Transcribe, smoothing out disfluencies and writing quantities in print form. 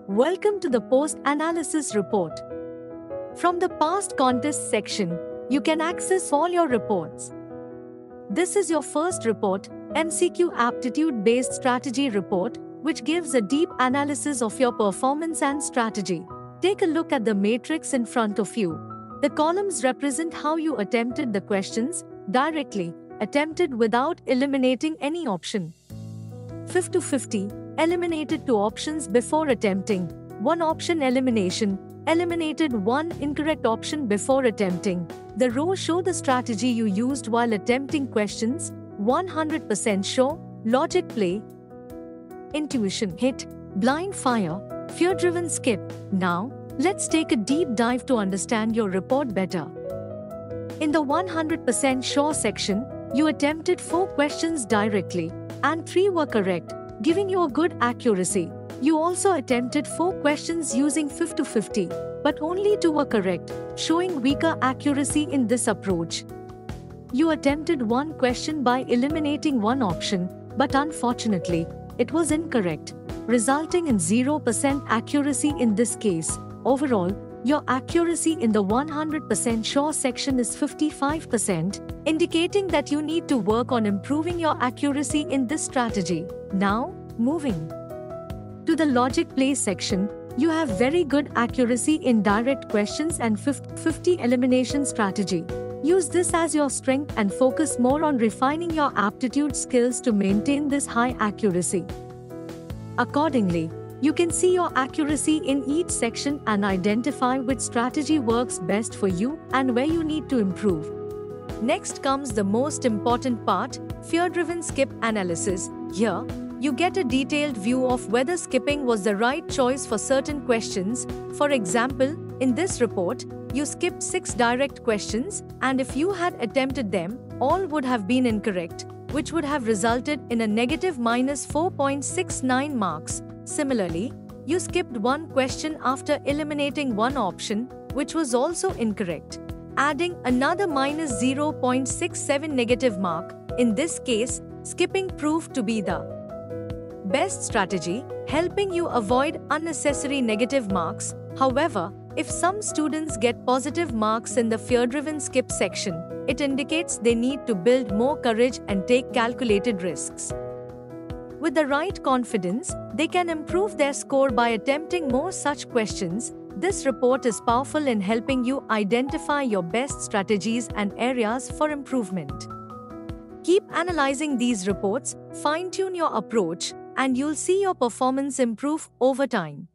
Welcome to the post-analysis report. From the past contest section, you can access all your reports. This is your first report, MCQ Aptitude-Based Strategy Report, which gives a deep analysis of your performance and strategy. Take a look at the matrix in front of you. The columns represent how you attempted the questions, directly, attempted without eliminating any option. 50-50, eliminated 2 options before attempting, 1 option elimination, eliminated 1 incorrect option before attempting. The rows show the strategy you used while attempting questions, 100% sure, logic play, intuition hit, blind fire, fear-driven skip. Now, let's take a deep dive to understand your report better. In the 100% sure section, you attempted 4 questions directly, and 3 were correct, giving you a good accuracy. You also attempted 4 questions using 50-50, but only 2 were correct, showing weaker accuracy in this approach. You attempted 1 question by eliminating 1 option, but unfortunately, it was incorrect, resulting in 0% accuracy in this case. Overall, your accuracy in the 100% sure section is 55%, indicating that you need to work on improving your accuracy in this strategy. Now, moving to the logic play section, you have very good accuracy in direct questions and 50-50 elimination strategy. Use this as your strength and focus more on refining your aptitude skills to maintain this high accuracy. Accordingly, you can see your accuracy in each section and identify which strategy works best for you and where you need to improve. Next comes the most important part, fear-driven skip analysis. Here, you get a detailed view of whether skipping was the right choice for certain questions. For example, in this report, you skipped 6 direct questions, and if you had attempted them, all would have been incorrect, which would have resulted in a negative -4.69 marks. Similarly, you skipped 1 question after eliminating 1 option, which was also incorrect, adding another -0.67 negative mark. In this case, skipping proved to be the best strategy, helping you avoid unnecessary negative marks. However, if some students get positive marks in the fear-driven skip section, it indicates they need to build more courage and take calculated risks. With the right confidence, they can improve their score by attempting more such questions. This report is powerful in helping you identify your best strategies and areas for improvement. Keep analyzing these reports, fine-tune your approach, and you'll see your performance improve over time.